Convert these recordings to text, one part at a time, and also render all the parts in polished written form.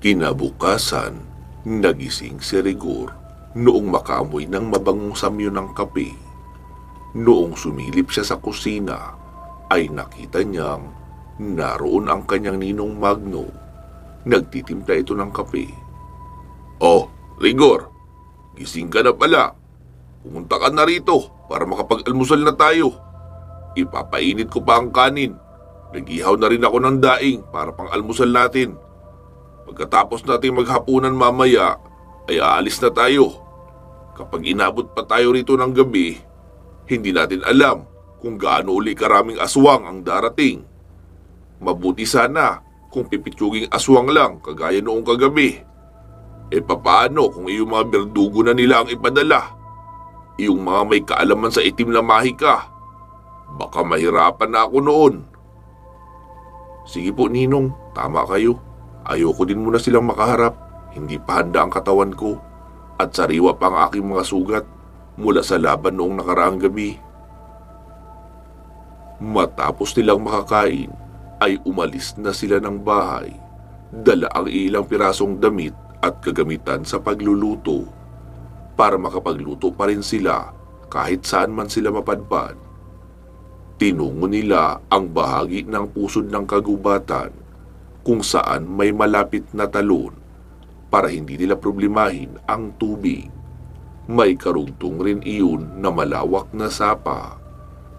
Kinabukasan, nagising si Rigor noong makaamoy ng mabangong samyo ng kape. Noong sumilip siya sa kusina, ay nakita niyang naroon ang kanyang ninong Magno. Nagtitimpla ito ng kape. "Oh, Rigor, gising ka na pala. Pumunta ka na rito para makapag-almusal na tayo. Ipapainit ko pa ang kanin. Nag-ihaw na rin ako ng daing para pang almusal natin. Pagkatapos natin maghapunan mamaya, ay aalis na tayo. Kapag inabot pa tayo rito ng gabi, hindi natin alam kung gaano uli karaming aswang ang darating. Mabuti sana kung pipitsuging aswang lang kagaya noong kagabi. Papaano kung iyong mga berdugo na nila ang ipadala? Iyong mga may kaalaman sa itim na mahika. Baka mahirapan na ako noon." "Sige po, Ninong, tama kayo. Ayoko din muna silang makaharap. Hindi pa handa ang katawan ko at sariwa pa ang aking mga sugat mula sa laban noong nakaraang gabi." Matapos nilang makakain, ay umalis na sila ng bahay. Dala ang ilang pirasong damit at kagamitan sa pagluluto para makapagluto pa rin sila kahit saan man sila mapadpad. Tinungo nila ang bahagi ng pusod ng kagubatan kung saan may malapit na talon para hindi nila problemahin ang tubig. May karugtong rin iyon na malawak na sapa,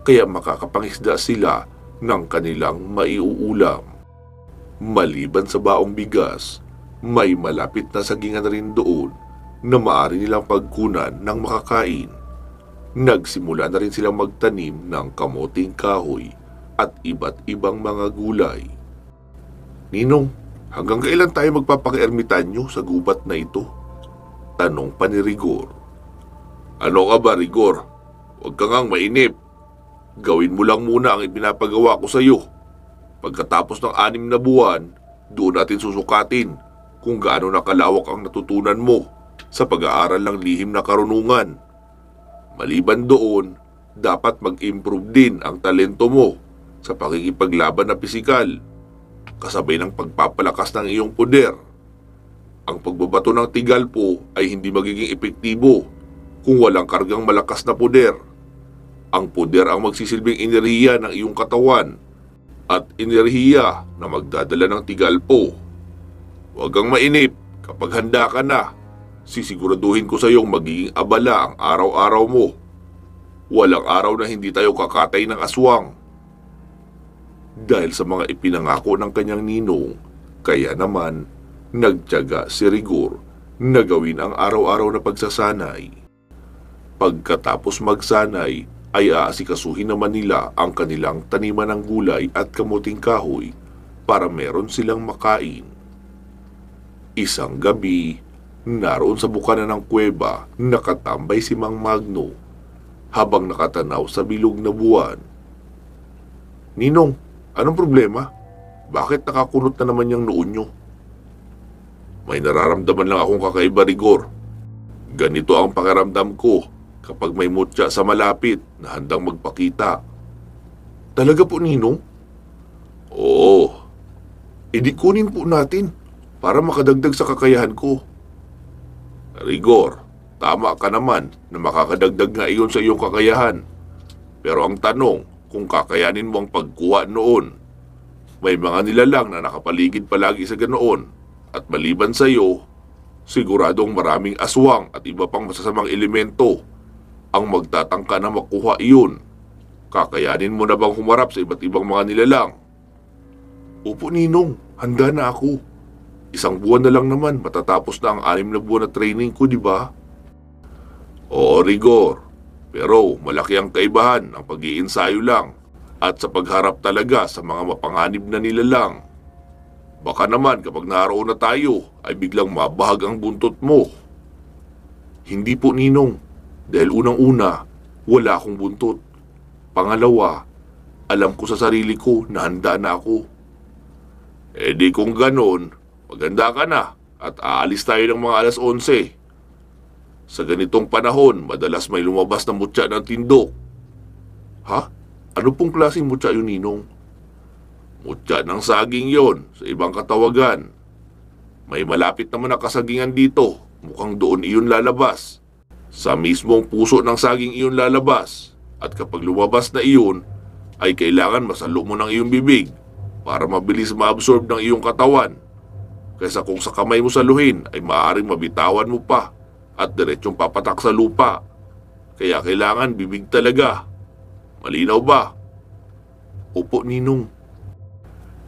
kaya makakapangisda sila ng kanilang maiuulam. Maliban sa baong bigas, may malapit na sagingan rin doon na maaari nilang pagkunan ng makakain. Nagsimula na rin silang magtanim ng kamoting kahoy at iba't ibang mga gulay. "Ninong, hanggang kailan tayo magpapakiermitanyo sa gubat na ito?" tanong pa ni Rigor. "Ano ka ba, Rigor? Huwag ka ngang mainip. Gawin mo lang muna ang ipinapagawa ko sa iyo. Pagkatapos ng 6 na buwan, doon natin susukatin kung gaano nakalawak ang natutunan mo sa pag-aaral ng lihim na karunungan. Maliban doon, dapat mag-improve din ang talento mo sa pakikipaglaban na pisikal, kasabay ng pagpapalakas ng iyong poder. Ang pagbabato ng tigalpo ay hindi magiging epektibo kung walang kargang malakas na poder. Ang poder ang magsisilbing enerhiya ng iyong katawan at enerhiya na magdadala ng tigalpo. Huwag kang mainip. Kapag handa ka na, sisiguraduhin ko sa iyong magiging abala ang araw-araw mo. Walang araw na hindi tayo kakatay ng aswang." Dahil sa mga ipinangako ng kanyang ninong, kaya naman nagtiyaga si Rigor na gawin ang araw-araw na pagsasanay. Pagkatapos magsanay, ay aasikasuhin naman nila ang kanilang taniman ng gulay at kamuting kahoy para meron silang makain. Isang gabi, naroon sa bukana ng kuweba, nakatambay si Mang Magno habang nakatanaw sa bilog na buwan. "Ninong, anong problema? Bakit nakakunot na naman yung noo nyo?" "May nararamdaman lang akong kakaiba, Rigor. Ganito ang pakiramdam ko kapag may mutya sa malapit na handang magpakita." "Talaga po, Ninong?" "Oo." "Di kunin po natin para makadagdag sa kakayahan ko." "Rigor, tama ka naman na makakadagdag nga iyon sa iyong kakayahan. Pero ang tanong, kung kakayanin mo ang pagkuha noon. May mga nilalang na nakapaligid palagi sa ganoon, at maliban sa iyo, siguradong maraming aswang at iba pang masasamang elemento ang magtatangka na makuha iyon. Kakayanin mo na bang humarap sa iba't ibang mga nilalang?" "Opo, Ninong, handa na ako. 1 buwan na lang naman matatapos na ang 6 na buwan na training ko, di ba?" "Oo, Rigor. Pero malaki ang kaibahan ng pag-iinsayo lang at sa pagharap talaga sa mga mapanganib na nilalang. Baka naman kapag naroon na tayo ay biglang mabahag ang buntot mo." "Hindi po, Ninong. Dahil unang-una, wala akong buntot. Pangalawa, alam ko sa sarili ko na handa na ako." Di kung ganon, maganda ka na at aalis tayo ng mga 11:00. Sa ganitong panahon, madalas may lumabas na mutya ng tindok." "Ha? Ano pong klaseng mutya yun, Ninong?" "Mutya ng saging yon sa ibang katawagan. May malapit naman na kasagingan dito. Mukhang doon iyon lalabas. Sa mismong puso ng saging iyon lalabas. At kapag lumabas na iyon, ay kailangan masalo mo ng iyong bibig para mabilis maabsorb ng iyong katawan. Kaysa kung sa kamay mo saluhin ay maaaring mabitawan mo pa at diretsong papatak sa lupa. Kaya kailangan bibig talaga. Malinaw ba? Opo, Ninong.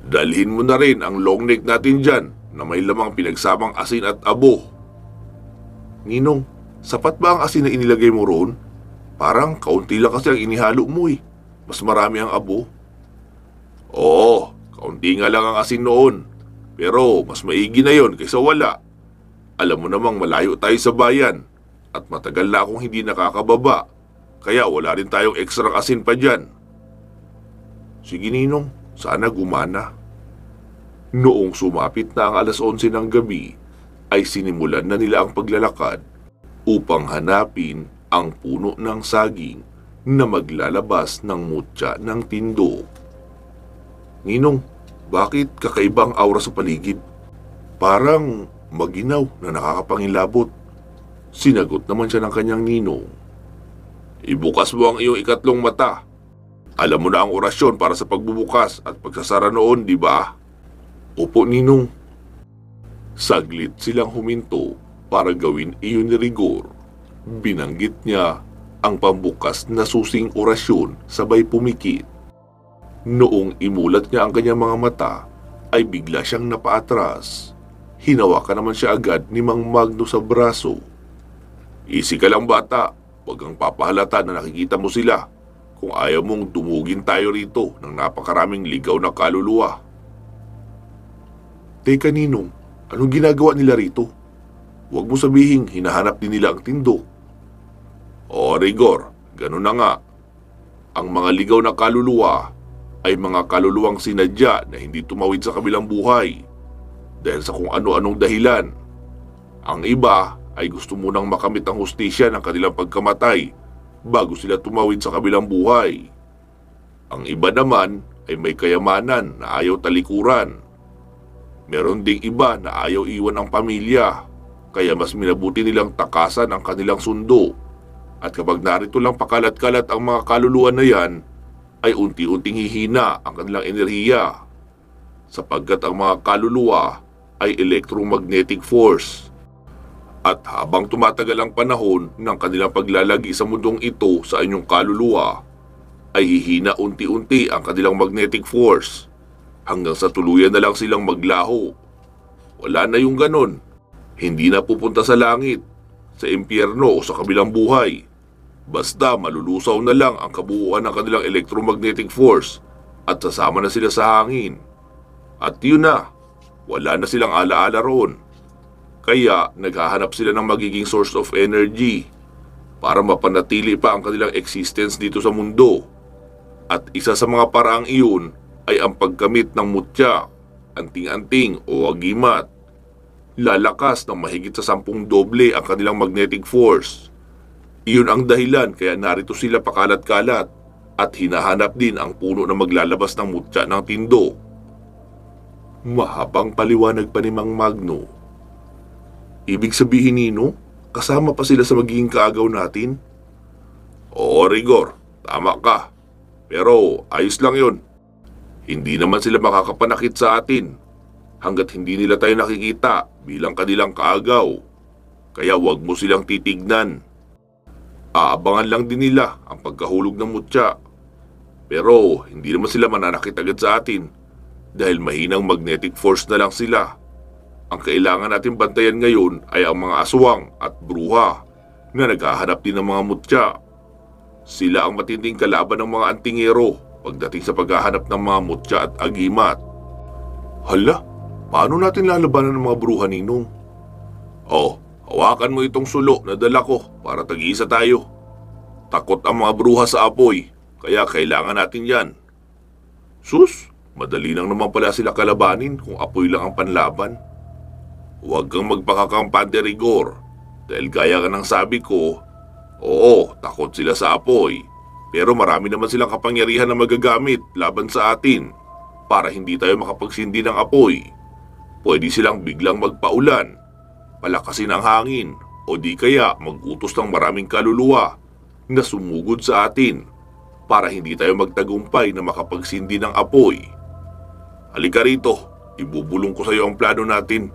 Dalhin mo na rin ang long neck natin dyan na may lamang pinagsamang asin at abo. Ninong, sapat ba ang asin na inilagay mo roon? Parang kaunti lang kasi ang inihalo mo eh. Mas marami ang abo. Oo, kaunti nga lang ang asin noon. Pero mas maigi na yon kaysa wala. Alam mo namang malayo tayo sa bayan at matagal na akong hindi nakakababa. Kaya wala rin tayong extra asin pa dyan. Sige, Ninong, sana gumana. Noong sumapit na ang alas 11 ng gabi, ay sinimulan na nila ang paglalakad upang hanapin ang puno ng saging na maglalabas ng mutya ng tindo. Ninong, bakit kakaibang aura sa paligid? Parang maginaw na nakakapangilabot. Sinagot naman siya ng kanyang ninong. Ibukas mo ang iyong ikatlong mata. Alam mo na ang orasyon para sa pagbubukas at pagsasara noon, di ba? Opo, Ninong. Saglit silang huminto para gawin iyon ni Rigor. Binanggit niya ang pambukas na susing orasyon sabay pumikit. Noong imulat niya ang kanyang mga mata, ay bigla siyang napaatras. Hinawakan naman siya agad ni Mang Magno sa braso. Easy ka lang, bata. Huwag kang papahalata na nakikita mo sila. Kung ayaw mong dumugin tayo rito ng napakaraming ligaw na kaluluwa. Teka, Ninong, anong ginagawa nila rito? Huwag mo sabihin hinahanap din nila ang tindo. O, Rigor, ganun na nga. Ang mga ligaw na kaluluwa ay mga kaluluwang sinadya na hindi tumawid sa kabilang buhay dahil sa kung ano-anong dahilan. Ang iba ay gusto munang makamit ang hustisya ng kanilang pagkamatay bago sila tumawid sa kabilang buhay. Ang iba naman ay may kayamanan na ayaw talikuran. Meron ding iba na ayaw iwan ang pamilya, kaya mas minabuti nilang takasan ang kanilang sundo. At kapag narito lang pakalat-kalat ang mga kaluluwa na yan, ay unti-unting hihina ang kanilang enerhiya. Sapagkat ang mga kaluluwa ay electromagnetic force. At habang tumatagal ang panahon ng kanilang paglalagi sa mundong ito sa inyong kaluluwa, ay hihina unti-unti ang kanilang magnetic force hanggang sa tuluyan na lang silang maglaho. Wala na yung ganon. Hindi na pupunta sa langit, sa impyerno o sa kabilang buhay. Basta malulusaw na lang ang kabuuan ng kanilang electromagnetic force at sasama na sila sa hangin. At yun na, wala na silang alaala roon. Kaya naghahanap sila ng magiging source of energy para mapanatili pa ang kanilang existence dito sa mundo. At isa sa mga paraang iyon ay ang pagkamit ng mutya, anting-anting o agimat. Lalakas ng mahigit sa 10 doble ang kanilang magnetic force. Iyon ang dahilan kaya narito sila pakalat-kalat at hinahanap din ang puno na maglalabas ng mutya ng tindo. Mahabang paliwanag pa ni Mang Magno. Ibig sabihin, Nino, kasama pa sila sa magiging kaagaw natin? Oo, Rigor, tama ka. Pero ayos lang yon. Hindi naman sila makakapanakit sa atin hanggat hindi nila tayo nakikita bilang kanilang kaagaw. Kaya wag mo silang titignan. Aabangan lang din nila ang pagkahulog ng mutya. Pero hindi naman sila mananakit agad sa atin dahil mahinang magnetic force na lang sila. Ang kailangan natin bantayan ngayon ay ang mga aswang at bruha na naghahanap din ng mga mutya. Sila ang matinding kalaban ng mga antingero pagdating sa paghahanap ng mga mutya at agimat. Hala, paano natin lalabanan ng mga bruha, Ninong? Oh, hawakan mo itong sulo na dala ko para tag-iisa tayo. Takot ang mga bruha sa apoy, kaya kailangan natin yan. Sus, madali lang naman pala sila kalabanin kung apoy lang ang panlaban. Huwag kang magpakakampante, Rigor, dahil gaya ka ng sabi ko, oo, takot sila sa apoy, pero marami naman silang kapangyarihan na magagamit laban sa atin para hindi tayo makapagsindi ng apoy. Pwede silang biglang magpaulan, palakasin ang hangin, o di kaya mag-utos ng maraming kaluluwa na sumugod sa atin para hindi tayo magtagumpay na makapagsindi ng apoy. Halika rito, ibubulong ko sa iyo ang plano natin.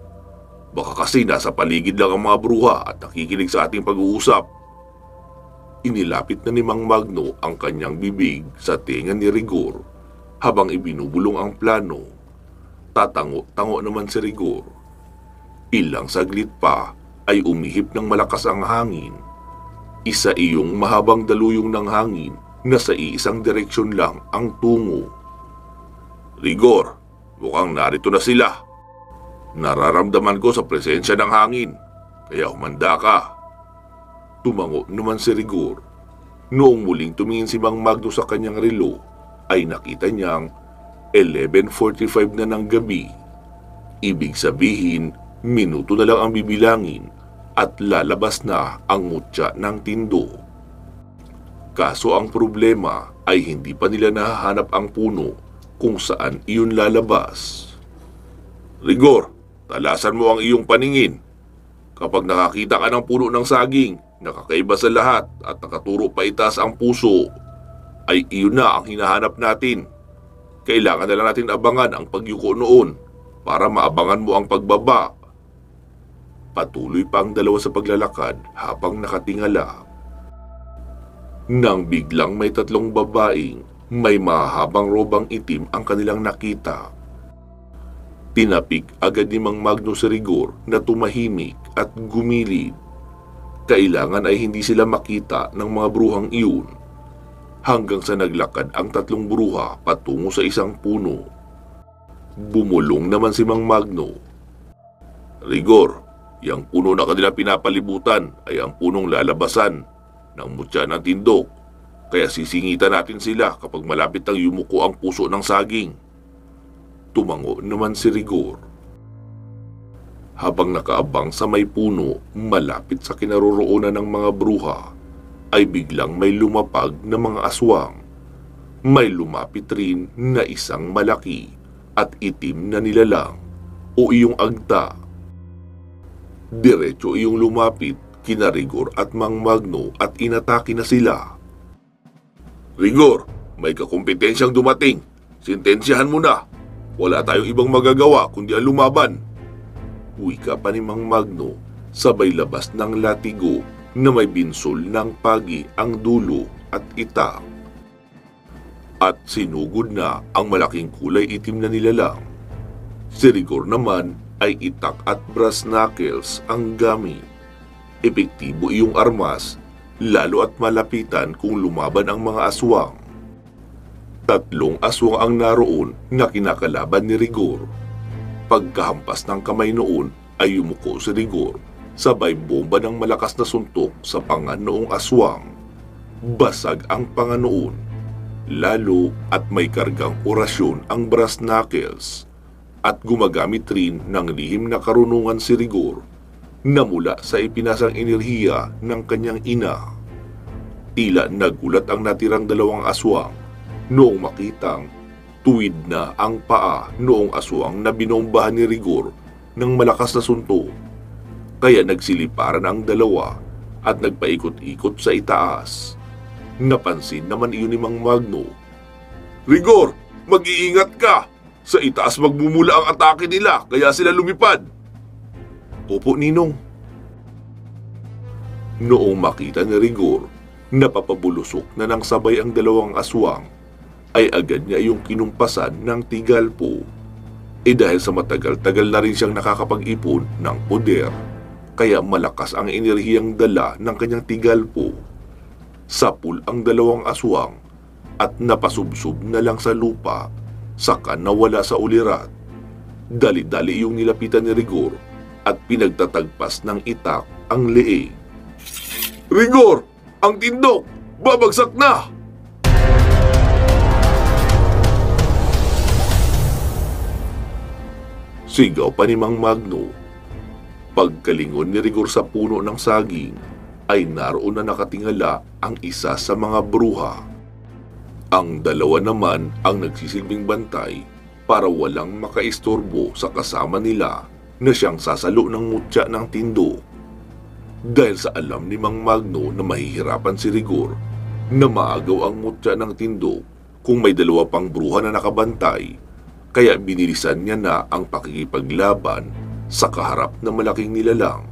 Baka kasi nasa paligid lang ang mga bruha at nakikinig sa ating pag-uusap. Inilapit na ni Mang Magno ang kanyang bibig sa tenga ni Rigor habang ibinubulong ang plano. Tatango-tango naman si Rigor. Ilang saglit pa ay umihip ng malakas ang hangin. Isa iyong mahabang daluyong ng hangin na sa iisang direksyon lang ang tungo. Rigor, mukhang narito na sila. Nararamdaman ko sa presensya ng hangin, kaya humanda ka. Tumango naman si Rigor. Noong muling tumingin si Mang Magno sa kanyang relo, ay nakita niyang 11:45 na ng gabi. Ibig sabihin, minuto na lang ang bibilangin at lalabas na ang mutya ng tindo. Kaso ang problema ay hindi pa nila nahahanap ang puno kung saan iyon lalabas. Rigor, talasan mo ang iyong paningin. Kapag nakakita ka ng puno ng saging, nakakaiba sa lahat at nakaturo pa itaas ang puso, ay iyon na ang hinahanap natin. Kailangan na lang natin abangan ang pagyuko noon para maabangan mo ang pagbaba. Patuloy pa ang dalawa sa paglalakad habang nakatingala. Nang biglang may tatlong babaeng may mahabang robang itim ang kanilang nakita. Tinapik agad ni Mang Magno si Rigor na tumahimik at gumilid. Kailangan ay hindi sila makita ng mga bruhang iyon. Hanggang sa naglakad ang tatlong bruha patungo sa isang puno. Bumulong naman si Mang Magno. Rigor, yang puno na kanila pinapalibutan ay ang punong lalabasan ng mutya ng tindok. Kaya sisingitan natin sila kapag malapit ang yumuko ang puso ng saging. Tumango naman si Rigor. Habang nakaabang sa may puno malapit sa kinaroroonan ng mga bruha, ay biglang may lumapag na mga aswang. May lumapit rin na isang malaki at itim na nilalang o iyong agta. Diretso iyong lumapit kina Rigor at Mang Magno at inatake na sila. Rigor, may kakompetensyang dumating. Sintensyahan mo na. Wala tayong ibang magagawa kundi ang lumaban. Wika pa ni Mang Magno, sabay labas ng latigo na may binsol ng pagi ang dulo at itak. At sinugod na ang malaking kulay itim na nilalang. Si Rigor naman ay itak at brass knuckles ang gamit. Epektibo iyong armas, lalo at malapitan kung lumaban ang mga aswang. Tatlong aswang ang naroon na kinakalaban ni Rigor. Pagkahampas ng kamay noon ay yumuko si Rigor, sabay bomba ng malakas na suntok sa panga noong aswang. Basag ang panga noon, lalo at may kargang orasyon ang brass knuckles. At gumagamit rin ng lihim na karunungan si Rigor na mula sa ipinasang enerhiya ng kanyang ina. Tila nagulat ang natirang dalawang aswang noong makitang tuwid na ang paa noong aswang na binombahan ni Rigor ng malakas na suntok. Kaya nagsiliparan ang dalawa at nagpaikot-ikot sa itaas. Napansin naman iyon ni Mang Magno. Rigor, mag-iingat ka! Sa itaas magmumula ang atake nila, kaya sila lumipad. Opo, Ninong. Noong makita ni Rigor, napapabulusok na ng sabay ang dalawang aswang, ay agad niya yung kinumpasan ng tigalpo. Dahil sa matagal-tagal na rin siyang nakakapag-ipon ng poder, kaya malakas ang enerhiyang dala ng kanyang tigalpo. Sapul ang dalawang aswang at napasubsob na lang sa lupa, saka nawala sa ulirat. Dali-dali yung nilapitan ni Rigor at pinagtatagpas ng itak ang leeg. Rigor! Ang tindok! Babagsak na! Sigaw pa ni Mang Magno. Pagkalingon ni Rigor sa puno ng saging, ay naroon na nakatingala ang isa sa mga bruha. Ang dalawa naman ang nagsisilbing bantay para walang makaistorbo sa kasama nila na siyang sasalo ng mutya ng tindok. Dahil sa alam ni Mang Magno na mahihirapan si Rigor na maagaw ang mutya ng tindok kung may dalawa pang bruha na nakabantay, kaya binilisan niya na ang pakikipaglaban sa kaharap na malaking nilalang.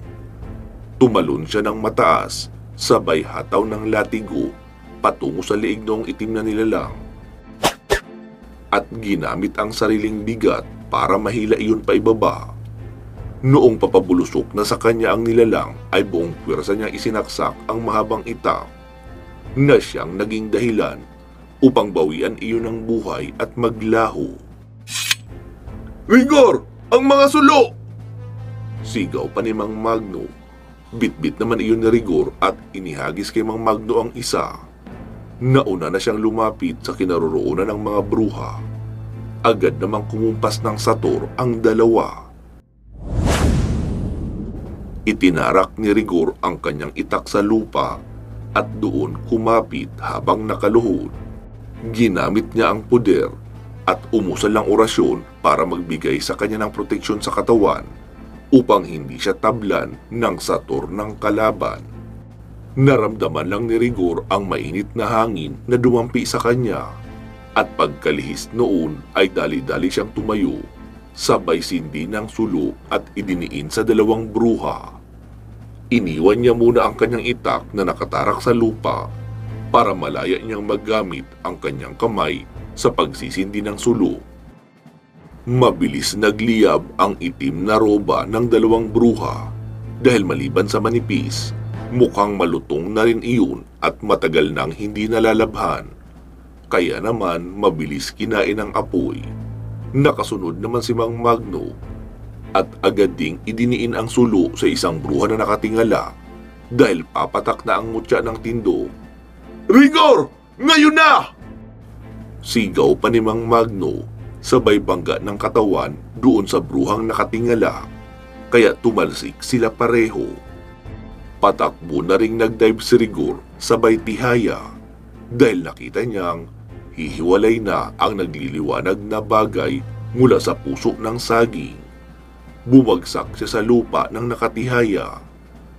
Tumalon siya ng mataas, sabay hataw ng latigo patungo sa liig noong itim na nilalang. At ginamit ang sariling bigat para mahila iyon pa ibaba. Noong papabulusok na sa kanya ang nilalang ay buong puwersa niyang isinaksak ang mahabang itak na siyang naging dahilan upang bawian iyon ng buhay at maglaho. "Rigor! Ang mga sulo!" Sigaw pa ni Mang Magno. Bitbit naman iyon ni Rigor at inihagis kay Mang Magno ang isa. Nauna na siyang lumapit sa kinaroroonan ng mga bruha. Agad namang kumumpas ng sator ang dalawa. Itinarak ni Rigor ang kanyang itak sa lupa at doon kumapit habang nakaluhod. Ginamit niya ang poder at umusal ng orasyon para magbigay sa kanya ng proteksyon sa katawan upang hindi siya tablan ng sator ng kalaban. Naramdaman lang ni Rigor ang mainit na hangin na dumampi sa kanya at pagkalihis noon ay dali-dali siyang tumayo, sabay sindi ng sulo at idiniin sa dalawang bruha. Iniwan niya muna ang kanyang itak na nakatarak sa lupa para malaya niyang magamit ang kanyang kamay sa pagsisindi ng sulo. Mabilis nagliyab ang itim na roba ng dalawang bruha dahil maliban sa manipis, mukhang malutong na rin iyon at matagal nang hindi nalalabhan. Kaya naman mabilis kinain ng apoy. Nakasunod naman si Mang Magno at agad ding idiniin ang sulo sa isang bruha na nakatingala dahil papatak na ang mutya ng tindo. "Rigor! Ngayon na!" Sigaw pa ni Mang Magno, sabay bangga ng katawan doon sa bruhang nakatingala, kaya tumalsik sila pareho. Patakbo na ring nagdive si Rigor sabay tihaya dahil nakita niyang hihiwalay na ang nagliliwanag na bagay mula sa puso ng saging. Bumagsak siya sa lupa ng nakatihaya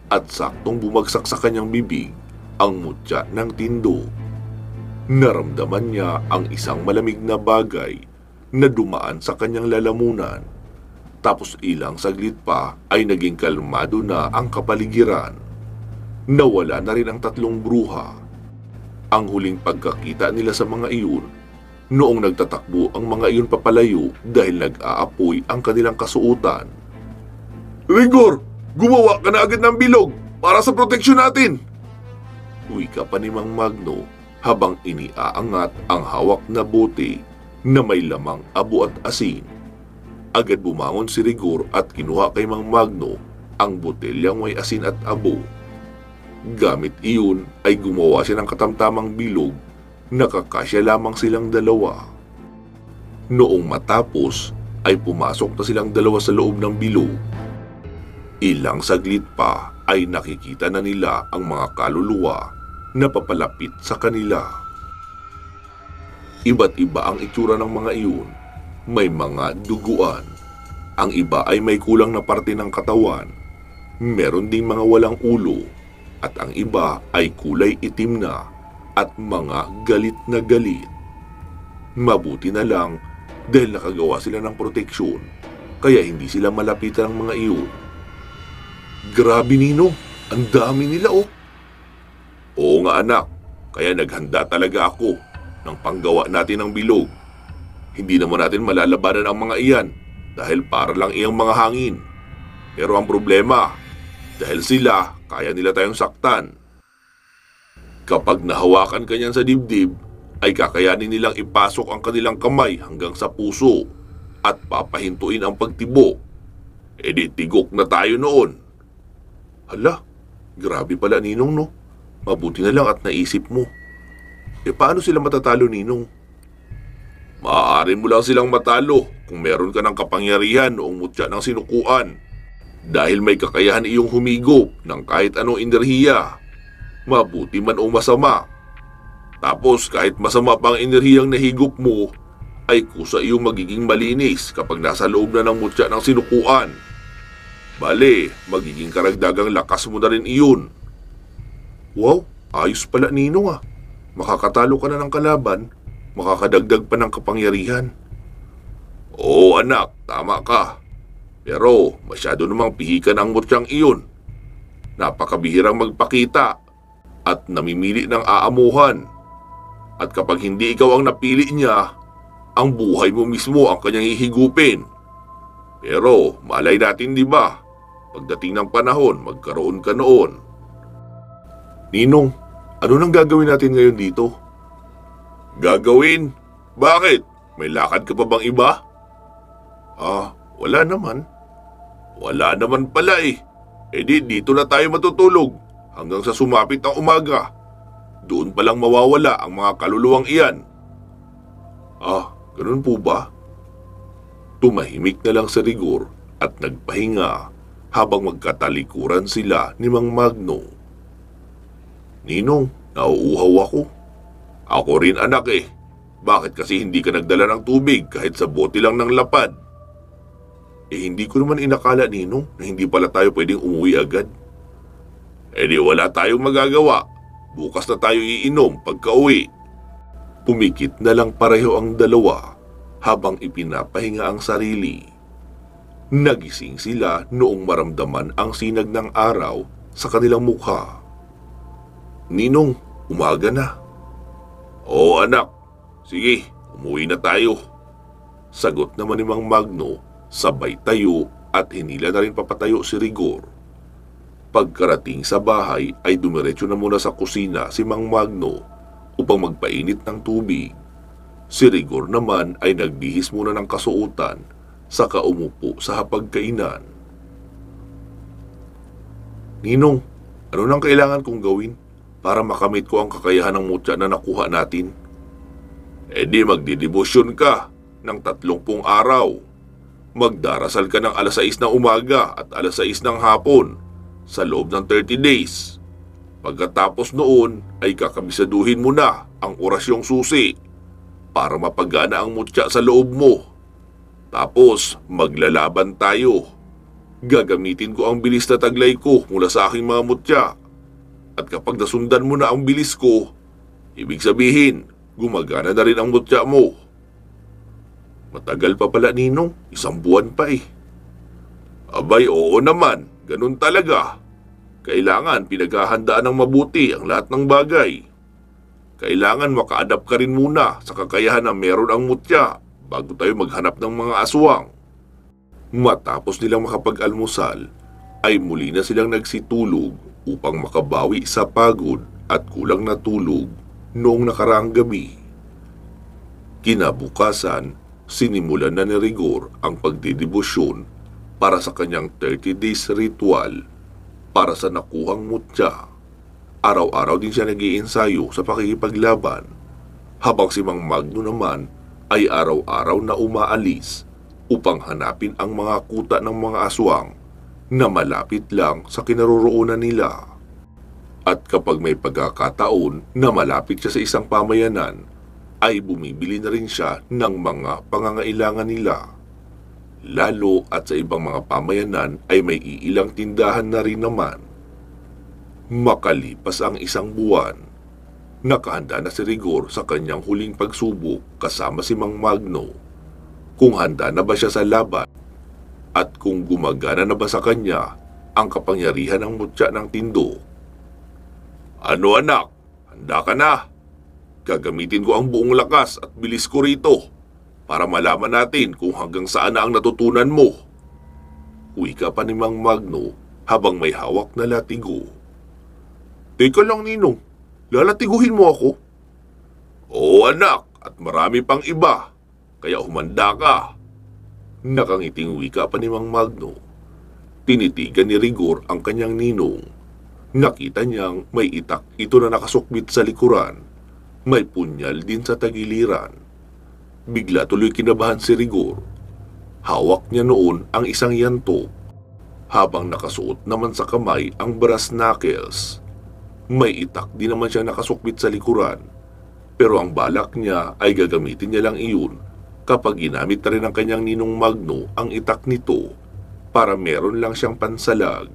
at saktong bumagsak sa kanyang bibig ang mutya ng tindo. Naramdaman niya ang isang malamig na bagay na dumaan sa kanyang lalamunan. Tapos ilang saglit pa ay naging kalmado na ang kapaligiran. Nawala na rin ang tatlong bruha. Ang huling pagkakita nila sa mga iyon, noong nagtatakbo ang mga iyon papalayo dahil nag-aapoy ang kanilang kasuotan. "Rigor! Gumawa ka na agad ng bilog para sa proteksyon natin!" Wika pa ni Mang Magno habang iniaangat ang hawak na bote na may lamang abo at asin. Agad bumangon si Rigor at kinuha kay Mang Magno ang botelyang may asin at abo. Gamit iyon ay gumawa siya ng katamtamang bilog, nakakasya lamang silang dalawa. Noong matapos ay pumasok na silang dalawa sa loob ng bilog. Ilang saglit pa ay nakikita na nila ang mga kaluluwa na papalapit sa kanila. Iba't iba ang itsura ng mga iyon. May mga duguan. Ang iba ay may kulang na parte ng katawan. Meron ding mga walang ulo. At ang iba ay kulay itim na at mga galit na galit. Mabuti na lang dahil nakagawa sila ng proteksyon, kaya hindi sila malapitan ng mga iyon. "Grabe, Ninong, ang dami nila oh." "Oo nga anak, kaya naghanda talaga ako ng panggawa natin ng bilog. Hindi naman natin malalabanan ang mga iyan dahil para lang iyang mga hangin. Pero ang problema, dahil sila, kaya nila tayong saktan. Kapag nahawakan ka niyan sa dibdib, ay kakayanin nilang ipasok ang kanilang kamay hanggang sa puso at papahintuin ang pagtibok. E di tigok na tayo noon." "Hala, grabe pala Ninong no. Mabuti na lang at naisip mo. E paano sila matatalo Ninong?" "Maaari mo lang silang matalo kung meron ka ng kapangyarihan noong mutya ng sinukuan. Dahil may kakayahan iyong humigop ng kahit anong enerhiya, mabuti man o masama. Tapos kahit masama pa ang enerhiyang nahigop mo, ay kusa iyong magiging malinis kapag nasa loob na ng mutya ng sinukuan. Bale, magiging karagdagang lakas mo na rin iyon. Wow, ayos pala Ninong ah. Makakatalo ka na ng kalaban, makakadagdag pa ng kapangyarihan. Oo anak, tama ka. Pero masyado namang pihikan ang mutyang iyon. Napakabihirang magpakita at namimili ng aamuhan. At kapag hindi ikaw ang napili niya, ang buhay mo mismo ang kanyang hihigupin. Pero malay natin di ba, pagdating ng panahon magkaroon ka noon. Ninong, ano nang gagawin natin ngayon dito? Gagawin? Bakit? May lakad ka pa bang iba? Wala naman. Wala naman pala eh. E di dito na tayo matutulog hanggang sa sumapit ang umaga. Doon palang mawawala ang mga kaluluwang iyan. Ganun po ba? Tumahimik na lang si Rigor at nagpahinga habang magkatalikuran sila ni Mang Magno. Ninong, nauuhaw ako. Ako rin anak eh. Bakit kasi hindi ka nagdala ng tubig kahit sa bote lang ng lapad? Hindi ko naman inakala Ninong na hindi pala tayo pwedeng umuwi agad. Di wala tayong magagawa. Bukas na tayo iinom pagka-uwi. Pumikit na lang pareho ang dalawa habang ipinapahinga ang sarili. Nagising sila noong maramdaman ang sinag ng araw sa kanilang mukha. Ninong, umaga na. Oo anak, sige, umuwi na tayo. Sagot naman ni Mang Magno, sabay tayo at hinila na rin papatayo si Rigor. Pagkarating sa bahay ay dumiretso na muna sa kusina si Mang Magno upang magpainit ng tubig. Si Rigor naman ay nagbihis muna ng kasuotan saka umupo sa hapagkainan. Ninong, ano nang kailangan kong gawin para makamit ko ang kakayahan ng mutya na nakuha natin? Di magdidebosyon ka ng 30 araw. Magdarasal ka ng alas 6 ng umaga at alas 6 ng hapon sa loob ng 30 days. Pagkatapos noon ay kakabisaduhin mo na ang orasyong susi para mapagana ang mutya sa loob mo. Tapos maglalaban tayo. Gagamitin ko ang bilis na taglay ko mula sa aking mga mutya. At kapag nasundan mo na ang bilis ko, ibig sabihin, gumagana na rin ang mutya mo. Matagal pa pala Ninong, 1 buwan pa eh. Abay oo naman, ganun talaga. Kailangan pinaghahandaan ng mabuti ang lahat ng bagay. Kailangan maka-adapt ka rin muna sa kakayahan na meron ang mutya bago tayo maghanap ng mga aswang. Matapos nilang makapag-almusal, ay muli na silang nagsitulog upang makabawi sa pagod at kulang na tulog noong nakaraang gabi. Kinabukasan, sinimulan na ni Rigor ang pagdidebosyon para sa kanyang 30 days ritual para sa nakuhang mutya. Araw-araw din siya nag-iensayo sa pakikipaglaban, habang si Mang Magno naman ay araw-araw na umaalis upang hanapin ang mga kuta ng mga aswang na malapit lang sa kinaroroonan nila. At kapag may pagkakataon na malapit siya sa isang pamayanan, ay bumibili na rin siya ng mga pangangailangan nila. Lalo at sa ibang mga pamayanan ay may iilang tindahan na rin naman. Makalipas ang 1 buwan, nakahanda na si Rigor sa kanyang huling pagsubok kasama si Mang Magno. Kung handa na ba siya sa laban at kung gumagana na ba sa kanya ang kapangyarihan ng mutya ng tindok. Ano anak, handa ka na? Gagamitin ko ang buong lakas at bilis ko rito para malaman natin kung hanggang saan na ang natutunan mo. Wika pa ni Mang Magno habang may hawak na latigo. Teka lang Ninong, lalatiguhin mo ako? Oo anak, at marami pang iba, kaya humanda ka. Nakangiting wika pa ni Mang Magno. Tinitigan ni Rigor ang kanyang ninong. Nakita niyang may itak ito na nakasukbit sa likuran. May punyal din sa tagiliran. Bigla tuloy kinabahan si Rigor. Hawak niya noon ang isang yanto, habang nakasuot naman sa kamay ang brass knuckles. May itak din naman siya nakasukbit sa likuran, pero ang balak niya ay gagamitin niya lang iyon Kapag ginamit na rin ng kanyang ninong Magno ang itak nito para meron lang siyang pansalag,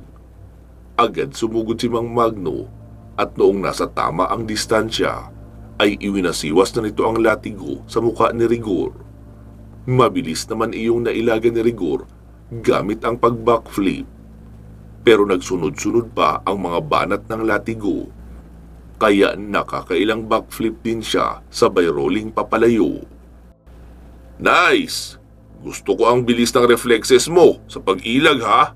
agad sumugod si Mang Magno at noong nasa tama ang distansya ay iwinasiwas na nito ang latigo sa mukha ni Rigor. Mabilis naman iyong nailaga ni Rigor gamit ang pag-backflip, pero nagsunod-sunod pa ang mga banat ng latigo, kaya nakakailang backflip din siya sabay rolling papalayo. Nice! Gusto ko ang bilis ng reflexes mo sa pag-ilag ha.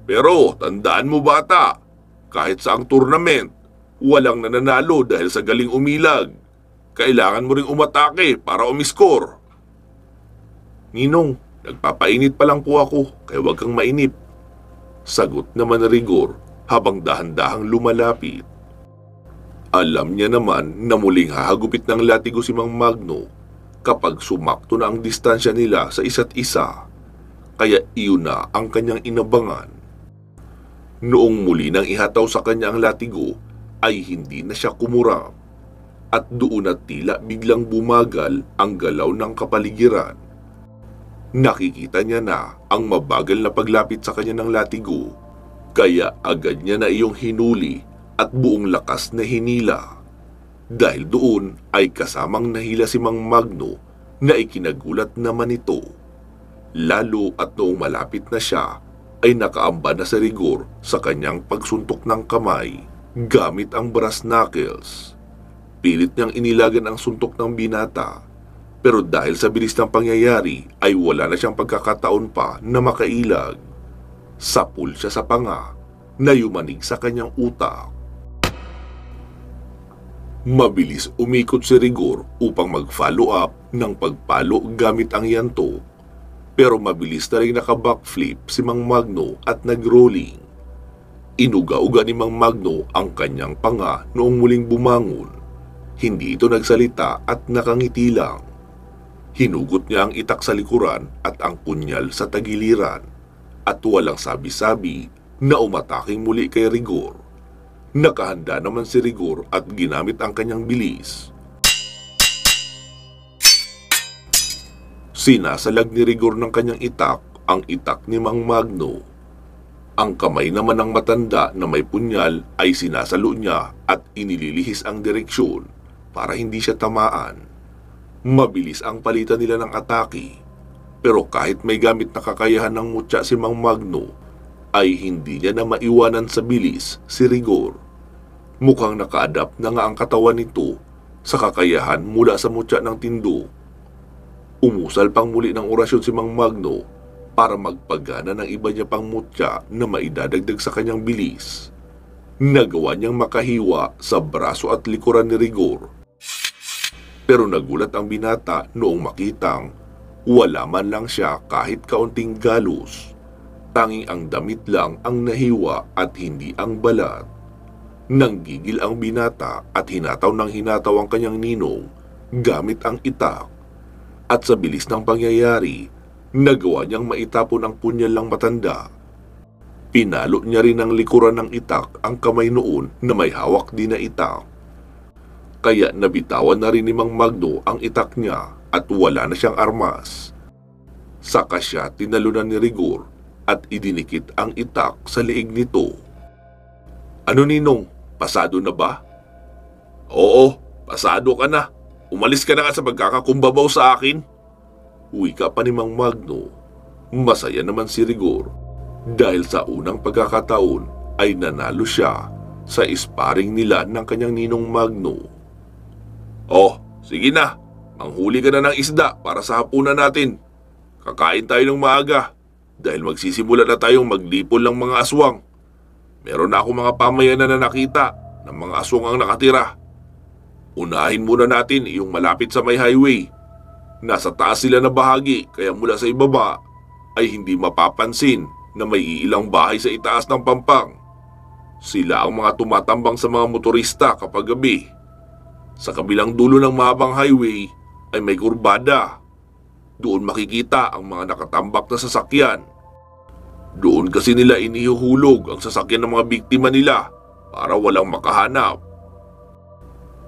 Pero tandaan mo bata, kahit sa ang tournament, walang nananalo dahil sa galing umilag. Kailangan mo ring umatake para umiskor. Ninong, nagpapainit pa lang po ako, kaya wag kang mainip. Sagot naman ni Rigor habang dahan-dahang lumalapit. Alam niya naman na muling hahagupit ng latigo si Mang Magno kapag sumakto na ang distansya nila sa isa't isa, kaya iyon na ang kanyang inabangan. Noong muli nang ihataw sa kanya ang latigo, ay hindi na siya kumurap, at doon at tila biglang bumagal ang galaw ng kapaligiran. Nakikita niya na ang mabagal na paglapit sa kanya ng latigo, kaya agad niya na iyong hinuli at buong lakas na hinila. Dahil doon ay kasamang nahila si Mang Magno na ikinagulat naman ito. Lalo at noong malapit na siya ay nakaamba na si Rigor sa kanyang pagsuntok ng kamay gamit ang brass knuckles. Pilit niyang inilagan ang suntok ng binata, pero dahil sa bilis ng pangyayari ay wala na siyang pagkakataon pa na makailag. Sapul siya sa panga na yumanig sa kanyang utak. Mabilis umikot si Rigor upang mag-follow up ng pagpalo gamit ang yanto, pero mabilis na rin naka-backflip si Mang Magno at nag-rolling. Inuga-uga ni Mang Magno ang kanyang panga noong muling bumangon. Hindi ito nagsalita at nakangiti lang. Hinugot niya ang itak sa likuran at ang punyal sa tagiliran, at walang sabi-sabi na umataking muli kay Rigor. Nakahanda naman si Rigor at ginamit ang kanyang bilis. Sinasalag ni Rigor ng kanyang itak ang itak ni Mang Magno. Ang kamay naman ng matanda na may punyal ay sinasalo niya at inililihis ang direksyon para hindi siya tamaan. Mabilis ang palitan nila ng atake, pero kahit may gamit na kakayahan ng mutya si Mang Magno, ay hindi niya na maiwanan sa bilis si Rigor. Mukhang naka-adapt na nga ang katawan nito sa kakayahan mula sa mutya ng tindo. Umusal pang muli ng orasyon si Mang Magno para magpagana ng iba niya pang mutya na maidadagdag sa kanyang bilis. Nagawa niyang makahiwa sa braso at likuran ni Rigor. Pero nagulat ang binata noong makitang wala man lang siya kahit kaunting galos. Tanging ang damit lang ang nahiwa at hindi ang balat. Nanggigil ang binata at hinataw ng hinataw ang kanyang ninong gamit ang itak. At sa bilis ng pangyayari, nagawa niyang maitapon ang punyal ng matanda. Pinalo niya rin ang likuran ng itak ang kamay noon na may hawak din na itak. Kaya nabitawan na rin ni Mang Magno ang itak niya at wala na siyang armas. Saka siya tinalunan ni Rigor at idinikit ang itak sa leeg nito. Ano ninong? Pasado na ba? Oo, pasado ka na. Umalis ka na nga sa pagkakakumbabaw sa akin. Wika pa ni Mang Magno. Masaya naman si Rigor dahil sa unang pagkakataon ay nanalo siya sa sparring nila ng kanyang ninong Magno. Oh, sige na. Manghuli ka na ng isda para sa hapunan natin. Kakain tayo ng maaga dahil magsisimula na tayong maglipol ng mga aswang. Meron na ako mga pamayanan na nakita ng mga aswang ang nakatira. Unahin muna natin yung malapit sa may highway. Nasa taas sila na bahagi kaya mula sa ibaba ay hindi mapapansin na may ilang bahay sa itaas ng pampang. Sila ang mga tumatambang sa mga motorista kapag gabi. Sa kabilang dulo ng mahabang highway ay may kurbada. Doon makikita ang mga nakatambak na sasakyan. Doon kasi nila inihuhulog ang sasakyan ng mga biktima nila para walang makahanap.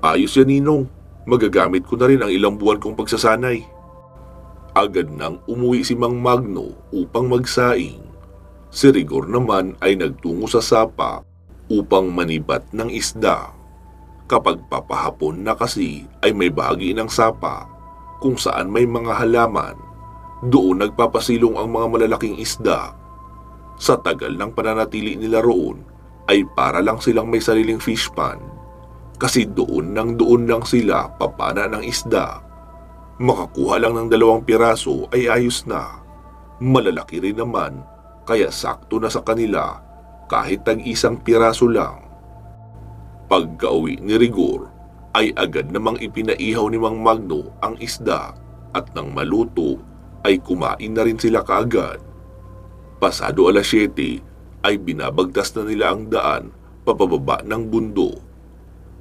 Ayos yan, ninong. Magagamit ko na rin ang ilang buwan kong pagsasanay. Agad nang umuwi si Mang Magno upang magsaing. Si Rigor naman ay nagtungo sa sapa upang manibat ng isda. Kapag papahapon na kasi ay may bahagi ng sapa kung saan may mga halaman. Doon nagpapasilong ang mga malalaking isda. Sa tagal ng pananatili nila roon ay para lang silang may sariling fish pond. Kasi doon lang sila papana ng isda. Makakuha lang ng 2 piraso ay ayos na. Malalaki rin naman kaya sakto na sa kanila kahit tag-1 piraso lang. Pagka-uwi ni Rigor ay agad namang ipinaihaw ni Mang Magno ang isda at nang maluto ay kumain na rin sila kaagad. Pasado 7:00 ay binabagtas na nila ang daan papababa ng bundok.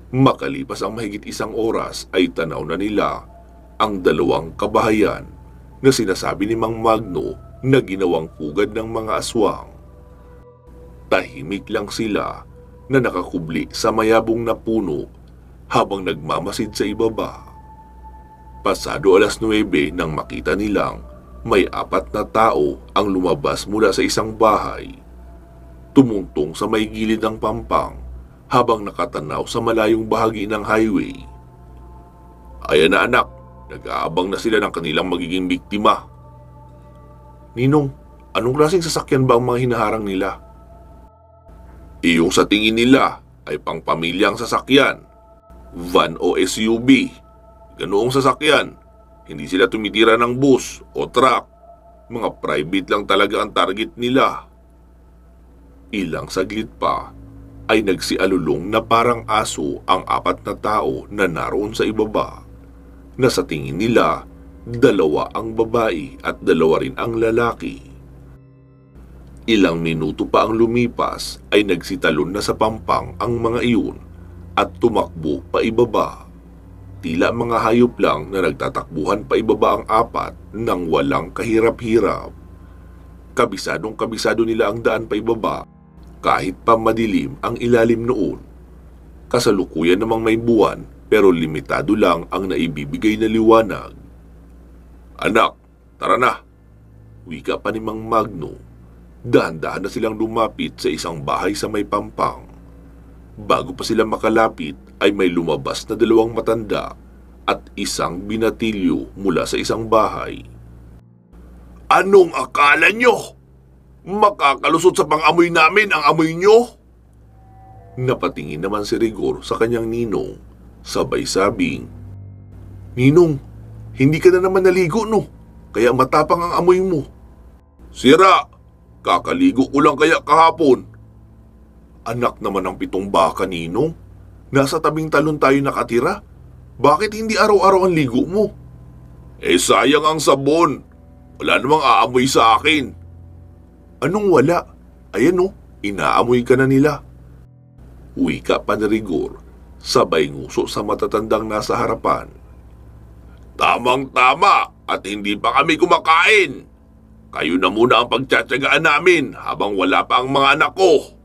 Makalipas ang mahigit 1 oras ay tanaw na nila ang 2 kabahayan na sinasabi ni Mang Magno na ginawang pugad ng mga aswang. Tahimik lang sila na nakakubli sa mayabong na puno habang nagmamasid sa ibaba. Pasado 9:00 nang makita nilang may 4 na tao ang lumabas mula sa isang bahay. Tumuntong sa may gilid ng pampang habang nakatanaw sa malayong bahagi ng highway. Ayan na anak, nag-aabang na sila ng kanilang magiging biktima. Ninong, anong klaseng sasakyan ba ang mga hinaharang nila? Iyong sa tingin nila ay pangpamilyang sasakyan, van o SUV. Ganoong sasakyan, hindi sila tumitira ng bus o truck. Mga private lang talaga ang target nila. Ilang saglit pa ay nagsialulong na parang aso ang 4 na tao na naroon sa ibaba. Na sa tingin nila, 2 ang babae at 2 rin ang lalaki. Ilang minuto pa ang lumipas ay nagsitalon na sa pampang ang mga iyon at tumakbo pa ibaba. Tila mga hayop lang na nagtatakbuhan pa ibaba ang 4 nang walang kahirap-hirap. Kabisadong-kabisado nila ang daan pa ibaba kahit pa madilim ang ilalim noon. Kasalukuyan namang may buwan pero limitado lang ang naibibigay na liwanag. Anak, tara na! Wika pa ni Mang Magno. Dahan-dahan na silang lumapit sa isang bahay sa may pampang. Bago pa sila makalapit ay may lumabas na 2 matanda at isang binatilyo mula sa isang bahay. Anong akala nyo? Makakalusot sa pang-amoy namin ang amoy nyo? Napatingin naman si Rigor sa kanyang ninong, sabay sabing, Ninong, hindi ka na naman naligo no, kaya matapang ang amoy mo. Sira, kakaligo ko lang kaya kahapon. Anak naman ng 7 baka, Ninong. Nasa tabing talon tayo nakatira. Bakit hindi araw-araw ang ligo mo? Sayang ang sabon. Wala namang aamoy sa akin. Anong wala? Ayan o, inaamoy ka na nila. Wika pa ni Rigor, sabay nguso sa matatandang nasa harapan. Tamang-tama at hindi pa kami kumakain. Kayo na muna ang pagtsatsagaan namin habang wala pa ang mga anak ko.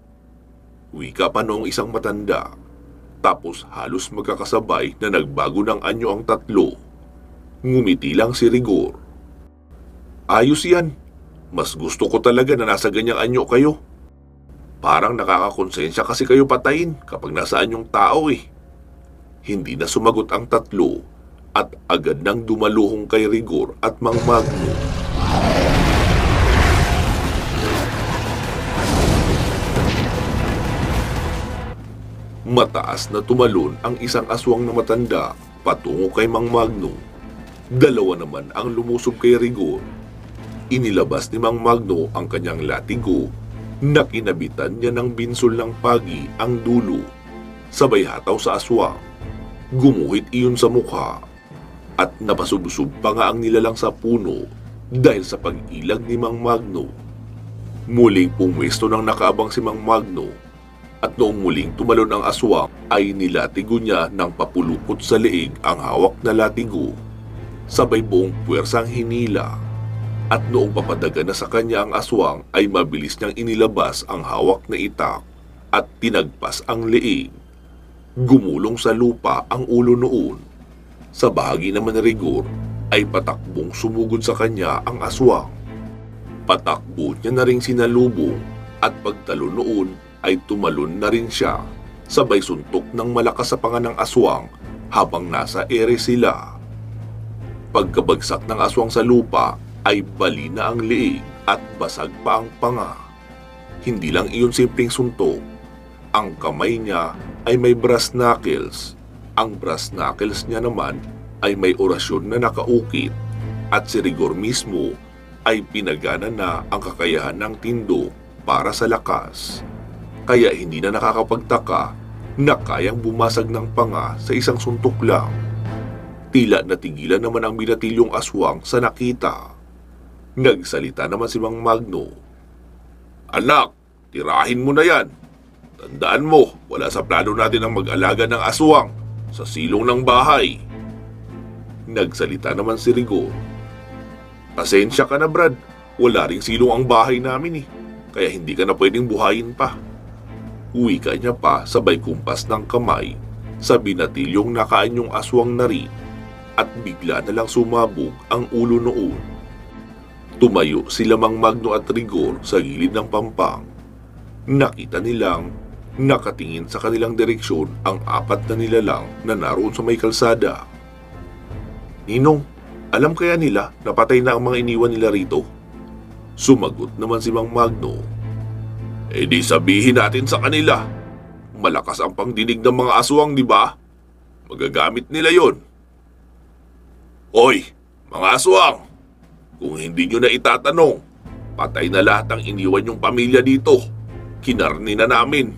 Wika pa noong isang matanda. Tapos halos magkakasabay na nagbago ng anyo ang 3. Ngumiti lang si Rigor. Ayos yan. Mas gusto ko talaga na nasa ganyang anyo kayo. Parang nakakakonsensya kasi kayo patayin kapag nasa anyong tao eh. Hindi na sumagot ang 3 at agad nang dumaluhong kay Rigor at Mang Magno. Mataas na tumalon ang isang aswang na matanda patungo kay Mang Magno. 2 naman ang lumusob kay Rigor. Inilabas ni Mang Magno ang kanyang latigo na kinabitan niya ng binsol ng pagi ang dulo. Sabay hataw sa aswang. Gumuhit iyon sa mukha at napasubsob pa nga ang nilalang sa puno dahil sa pag-ilag ni Mang Magno. Muling pumwesto ng nakaabang si Mang Magno at noong muling tumalon ang aswang ay nilatigo niya ng papulupot sa leeg ang hawak na latigo. Sabay buong puwersang hinila. At noong papadaga na sa kanya ang aswang ay mabilis niyang inilabas ang hawak na itak at tinagpas ang leeg. Gumulong sa lupa ang ulo noon. Sa bahagi naman ni Rigor ay patakbong sumugod sa kanya ang aswang. Patakbo niya na ring sinalubong at pagtalon noon ay tumalon na rin siya, sabay suntok ng malakas sa panga ng aswang habang nasa ere sila. Pagkabagsak ng aswang sa lupa ay bali na ang liig at basag pa ang panga. Hindi lang iyon simpleng suntok. Ang kamay niya ay may brass knuckles. Ang brass knuckles niya naman ay may orasyon na nakaukit at si Rigor mismo ay pinagana na ang kakayahan ng tindo para sa lakas. Kaya hindi na nakakapagtaka na kayang bumasag ng panga sa isang suntok lang. Tila natigilan naman ang binatilyong aswang sa nakita. Nagsalita naman si Mang Magno. "Anak, tirahin mo na yan. Tandaan mo, wala sa plano natin ang mag-alaga ng aswang sa silong ng bahay." Nagsalita naman si Rigor. "Pasensya ka na, Brad. Wala ring silong ang bahay namin kaya hindi ka na pwedeng buhayin pa." Wika niya pa sabay kumpas ng kamay sa binatilyong nakaanyong aswang na rin at bigla na lang sumabog ang ulo noon. Tumayo sila Mang Magno at Rigor sa gilid ng pampang. Nakita nilang nakatingin sa kanilang direksyon ang 4 na nilalang na naroon sa may kalsada. "Ninong, alam kaya nila na patay na ang mga iniwan nila rito?" Sumagot naman si Mang Magno. "Eh di sabihin natin sa kanila. Malakas ang pangdinig ng mga aswang, di ba? Magagamit nila yon." "Oy, mga aswang! Kung hindi nyo na itatanong, patay na lahat ang iniwan yung pamilya dito. Kinarni na namin.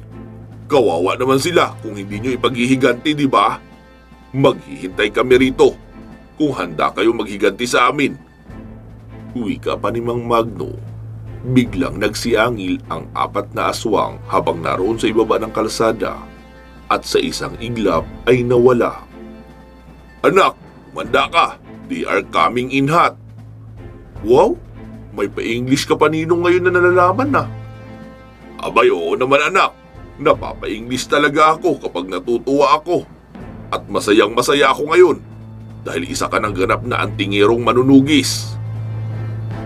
Kawawa naman sila kung hindi nyo ipaghihiganti, di ba? Maghihintay kami rito kung handa kayo maghiganti sa amin." Wika pa ni Mang Magno. Biglang nagsiangil ang 4 na aswang habang naroon sa ibaba ng kalsada at sa isang iglap ay nawala. "Anak, manda ka. They are coming in hot." "Wow, may pa-English ka pa ninong ngayon na nalalaman na." "Abay, oo naman anak. Napapa-English talaga ako kapag natutuwa ako. At masayang masaya ako ngayon dahil isa ka ng ganap na antingerong manunugis."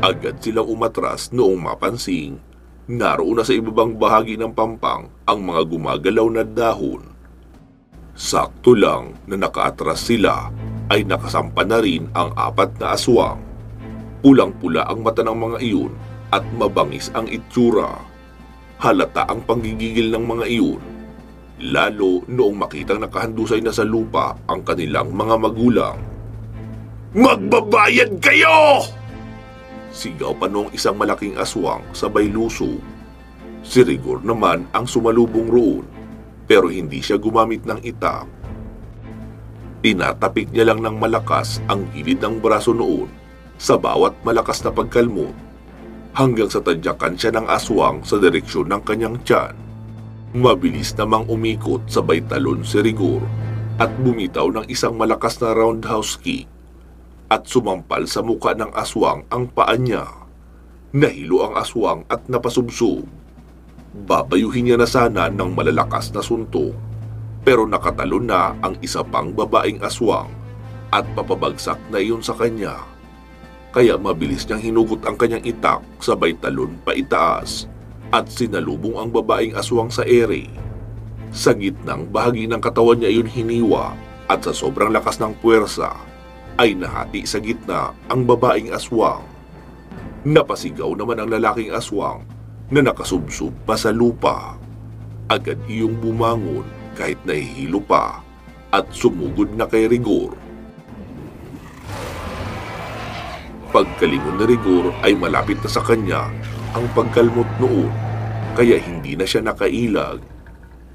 Agad silang umatras noong mapansing naroon na sa ibabang bahagi ng pampang ang mga gumagalaw na dahon. Sakto lang na nakaatras sila ay nakasampa na rin ang 4 na aswang. Pulang-pula ang mata ng mga iyon at mabangis ang itsura. Halata ang panggigigil ng mga iyon, lalo noong makitang nakahandusay na sa lupa ang kanilang mga magulang. "Magbabayad kayo!" Sigaw pa noong isang malaking aswang sabay luso. Si Rigor naman ang sumalubong roon, pero hindi siya gumamit ng itak. Tinatapik niya lang ng malakas ang gilid ng braso noon sa bawat malakas na pagkalmot hanggang sa tadyakan siya ng aswang sa direksyon ng kanyang tiyan. Mabilis namang umikot sabay talon si Rigor at bumitaw ng isang malakas na roundhouse kick at sumampal sa muka ng aswang ang paa niya. Nahilo ang aswang at napasubsob. Babayuhin niya na sana ng malalakas na suntok, pero nakatalon na ang isa pang babaeng aswang at papabagsak na iyon sa kanya. Kaya mabilis niyang hinugot ang kanyang itak sabay talon pa itaas at sinalubong ang babaeng aswang sa ere. Sa gitnang bahagi ng katawan niya iyon hiniwa at sa sobrang lakas ng puwersa ay nahati sa gitna ang babaeng aswang. Napasigaw naman ang lalaking aswang na nakasubsob pa sa lupa. Agad iyong bumangon kahit nahihilo pa at sumugod na kay Rigor. Pagkalingon ni Rigor ay malapit na sa kanya ang pagkalmot noon, kaya hindi na siya nakailag.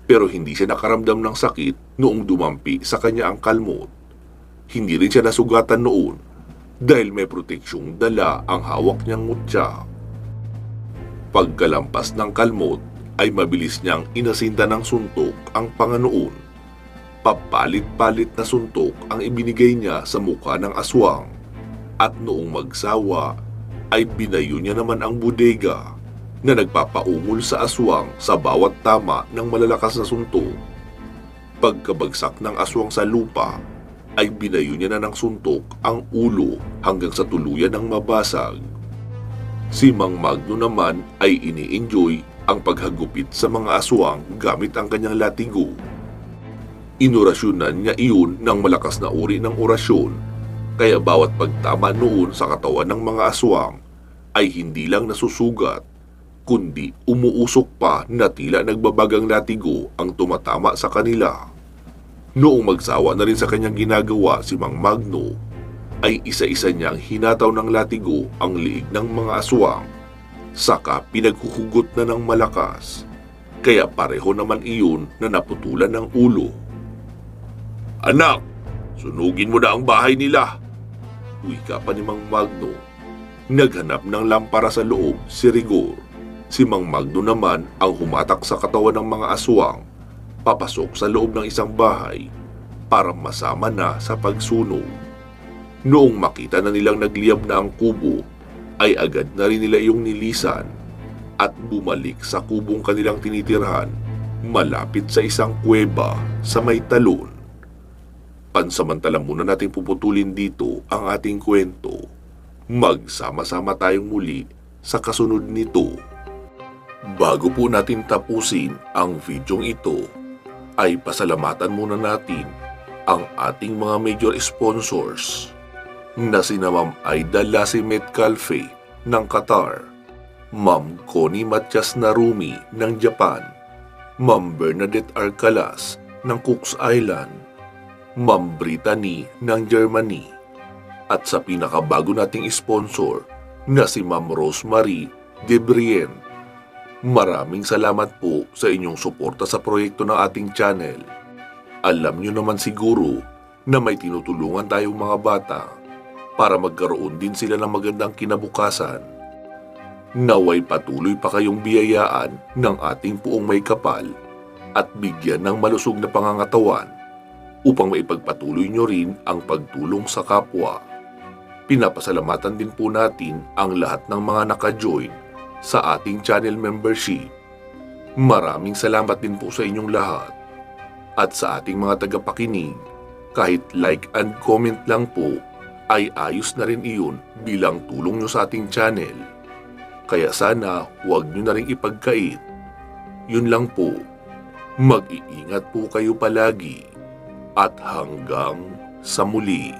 Pero hindi siya nakaramdam ng sakit noong dumampi sa kanya ang kalmot. Hindi rin siya nasugatan noon dahil may proteksyong dala ang hawak niyang mutya. Pagkalampas ng kalmot ay mabilis niyang inasinta ng suntok ang panganoon. Papalit-palit na suntok ang ibinigay niya sa mukha ng aswang. At noong magsawa ay binayo niya naman ang bodega na nagpapaungol sa aswang sa bawat tama ng malalakas na suntok. Pagkabagsak ng aswang sa lupa ay binayo niya na ng suntok ang ulo hanggang sa tuluyan ng mabasag. Si Mang Magno naman ay ini-enjoy ang paghagupit sa mga aswang gamit ang kanyang latigo. Inorasyonan niya iyon ng malakas na uri ng orasyon, kaya bawat pagtama noon sa katawan ng mga aswang ay hindi lang nasusugat, kundi umuusok pa na tila nagbabagang latigo ang tumatama sa kanila. Noong magsawa na rin sa kanyang ginagawa si Mang Magno, ay isa-isa niyang hinataw ng latigo ang liig ng mga aswang, saka pinaghuhugot na ng malakas, kaya pareho naman iyon na naputulan ng ulo. "Anak, sunugin mo na ang bahay nila," wika pa ni Mang Magno. Naghanap ng lampara sa loob si Rigor. Si Mang Magno naman ang humatak sa katawan ng mga aswang, papasok sa loob ng isang bahay para masama na sa pagsunog. Noong makita na nilang nagliyab na ang kubo, ay agad na rin nila iyong nilisan at bumalik sa kubong kanilang tinitirhan malapit sa isang kuweba sa may talon. Pansamantala muna natin puputulin dito ang ating kwento. Magsama-sama tayong muli sa kasunod nito. Bago po natin tapusin ang videong ito, ay pasalamatan muna natin ang ating mga major sponsors na sina Ma'am Aida Lasimet Calfe ng Qatar, Ma'am Connie Matias Narumi ng Japan, Ma'am Bernadette Arcalas ng Cooks Island, Ma'am Brittany ng Germany, at sa pinakabago nating sponsor na si Ma'am Rosemary Debrien. Maraming salamat po sa inyong suporta sa proyekto ng ating channel. Alam nyo naman siguro na may tinutulungan tayong mga bata para magkaroon din sila ng magandang kinabukasan. Naway patuloy pa kayong biyayaan ng ating puong may kapal at bigyan ng malusog na pangangatawan upang maipagpatuloy nyo rin ang pagtulong sa kapwa. Pinapasalamatan din po natin ang lahat ng mga naka-join sa ating channel membership. Maraming salamat din po sa inyong lahat. At sa ating mga tagapakinig, kahit like and comment lang po, ay ayos na rin iyon bilang tulong nyo sa ating channel. Kaya sana huwag nyo na rin ipagkait. Yun lang po, mag-iingat po kayo palagi at hanggang sa muli.